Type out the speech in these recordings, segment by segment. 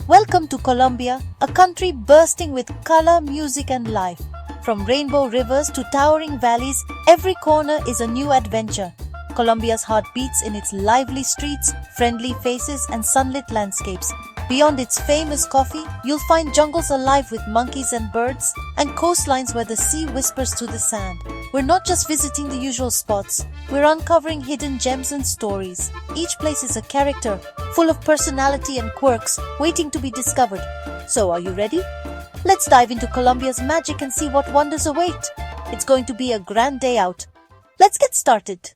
Welcome to Colombia, a country bursting with color, music and life. From rainbow rivers to towering valleys, every corner is a new adventure. Colombia's heart beats in its lively streets, friendly faces and sunlit landscapes. Beyond its famous coffee, you'll find jungles alive with monkeys and birds, and coastlines where the sea whispers to the sand. We're not just visiting the usual spots, we're uncovering hidden gems and stories. Each place is a character, full of personality and quirks, waiting to be discovered. So are you ready? Let's dive into Colombia's magic and see what wonders await. It's going to be a grand day out. Let's get started.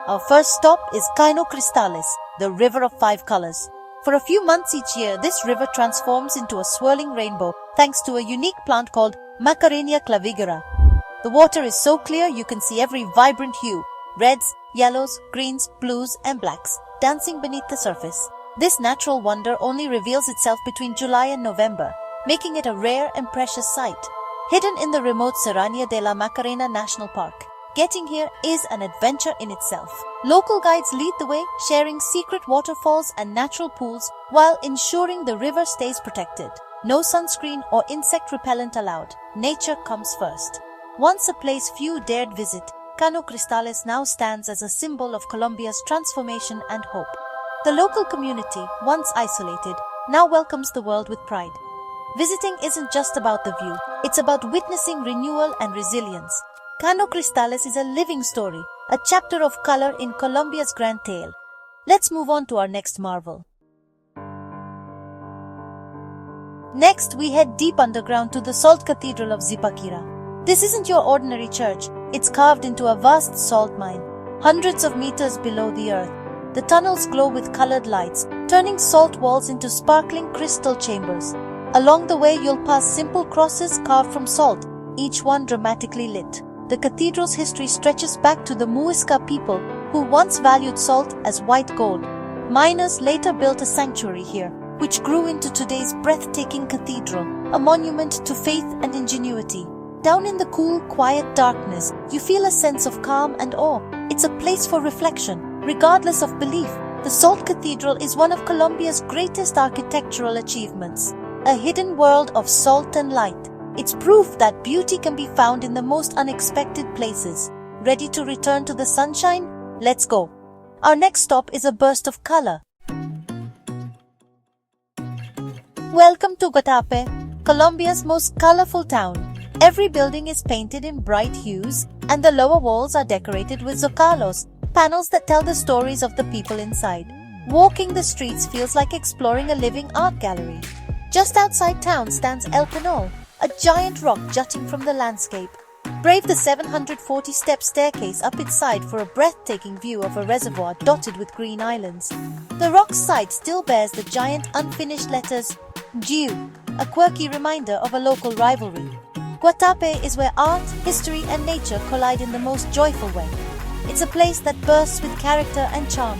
Our first stop is Cristales, the river of five colors. For a few months each year, this river transforms into a swirling rainbow thanks to a unique plant called Macarenia clavigera. The water is so clear you can see every vibrant hue, reds, yellows, greens, blues and blacks, dancing beneath the surface. This natural wonder only reveals itself between July and November, making it a rare and precious sight. Hidden in the remote Serranía de la Macarena National Park, getting here is an adventure in itself. Local guides lead the way, sharing secret waterfalls and natural pools while ensuring the river stays protected. No sunscreen or insect repellent allowed. Nature comes first. Once a place few dared visit, Cano Cristales now stands as a symbol of Colombia's transformation and hope. The local community, once isolated, now welcomes the world with pride. Visiting isn't just about the view, it's about witnessing renewal and resilience. Cano Cristales is a living story, a chapter of color in Colombia's grand tale. Let's move on to our next marvel. Next, we head deep underground to the Salt Cathedral of Zipaquirá. This isn't your ordinary church, it's carved into a vast salt mine, hundreds of meters below the earth. The tunnels glow with colored lights, turning salt walls into sparkling crystal chambers. Along the way, you'll pass simple crosses carved from salt, each one dramatically lit. The cathedral's history stretches back to the Muisca people, who once valued salt as white gold. Miners later built a sanctuary here, which grew into today's breathtaking cathedral, a monument to faith and ingenuity. Down in the cool, quiet darkness, you feel a sense of calm and awe. It's a place for reflection, regardless of belief. The Salt Cathedral is one of Colombia's greatest architectural achievements, a hidden world of salt and light. It's proof that beauty can be found in the most unexpected places. Ready to return to the sunshine? Let's go. Our next stop is a burst of color. Welcome to Guatapé, Colombia's most colorful town. Every building is painted in bright hues, and the lower walls are decorated with zocalos, panels that tell the stories of the people inside. Walking the streets feels like exploring a living art gallery. Just outside town stands El Pinol, a giant rock jutting from the landscape. Brave the 740-step staircase up its side for a breathtaking view of a reservoir dotted with green islands. The rock's side still bears the giant unfinished letters Giu, a quirky reminder of a local rivalry. Guatapé is where art, history and nature collide in the most joyful way. It's a place that bursts with character and charm.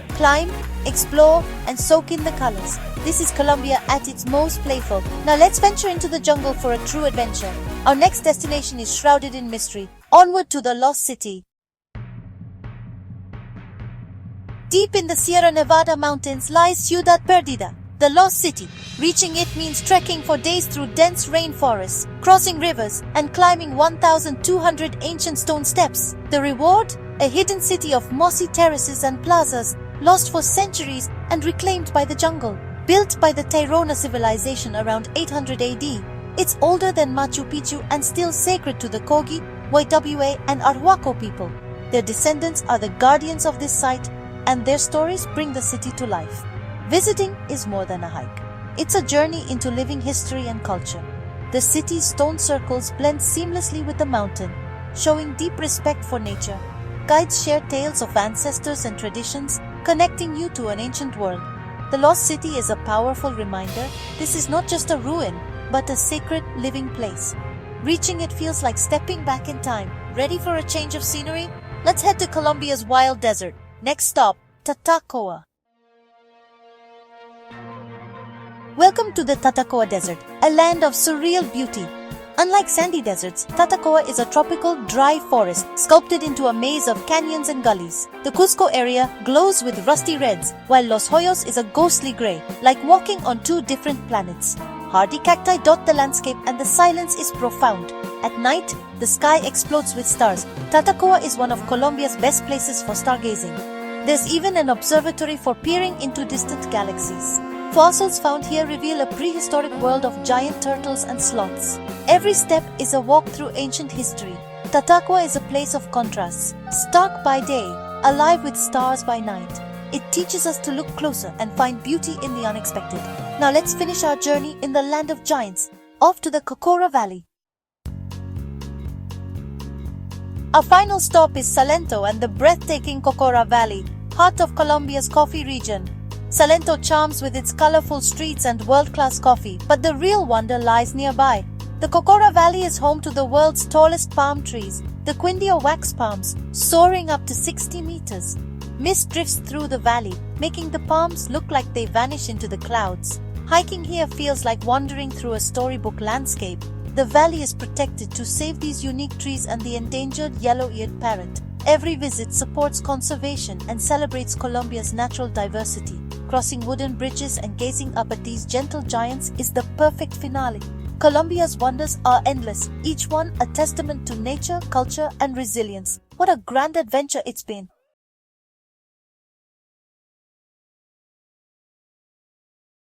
Climb, explore and soak in the colors. This is Colombia at its most playful. Now let's venture into the jungle for a true adventure. Our next destination is shrouded in mystery. Onward to the Lost City. Deep in the Sierra Nevada mountains lies Ciudad Perdida, the Lost City. Reaching it means trekking for days through dense rainforests, crossing rivers, and climbing 1,200 ancient stone steps. The reward? A hidden city of mossy terraces and plazas, lost for centuries and reclaimed by the jungle. Built by the Tairona civilization around 800 AD, it's older than Machu Picchu and still sacred to the Kogi, Ywa and Arhuaco people. Their descendants are the guardians of this site, and their stories bring the city to life. Visiting is more than a hike. It's a journey into living history and culture. The city's stone circles blend seamlessly with the mountain, showing deep respect for nature. Guides share tales of ancestors and traditions, connecting you to an ancient world. The Lost City is a powerful reminder this is not just a ruin, but a sacred living place. Reaching it feels like stepping back in time. Ready for a change of scenery? Let's head to Colombia's wild desert. Next stop, Tatacoa. Welcome to the Tatacoa Desert, a land of surreal beauty. Unlike sandy deserts, Tatacoa is a tropical, dry forest sculpted into a maze of canyons and gullies. The Cusco area glows with rusty reds, while Los Hoyos is a ghostly gray, like walking on two different planets. Hardy cacti dot the landscape and the silence is profound. At night, the sky explodes with stars. Tatacoa is one of Colombia's best places for stargazing. There's even an observatory for peering into distant galaxies. Fossils found here reveal a prehistoric world of giant turtles and sloths. Every step is a walk through ancient history. Tatacoa is a place of contrasts, stark by day, alive with stars by night. It teaches us to look closer and find beauty in the unexpected. Now let's finish our journey in the land of giants, off to the Cocora Valley. Our final stop is Salento and the breathtaking Cocora Valley, heart of Colombia's coffee region. Salento charms with its colorful streets and world-class coffee, but the real wonder lies nearby. The Cocora Valley is home to the world's tallest palm trees, the Quindio wax palms, soaring up to 60 meters. Mist drifts through the valley, making the palms look like they vanish into the clouds. Hiking here feels like wandering through a storybook landscape. The valley is protected to save these unique trees and the endangered yellow-eared parrot. Every visit supports conservation and celebrates Colombia's natural diversity. Crossing wooden bridges and gazing up at these gentle giants is the perfect finale. Colombia's wonders are endless, each one a testament to nature, culture, and resilience. What a grand adventure it's been!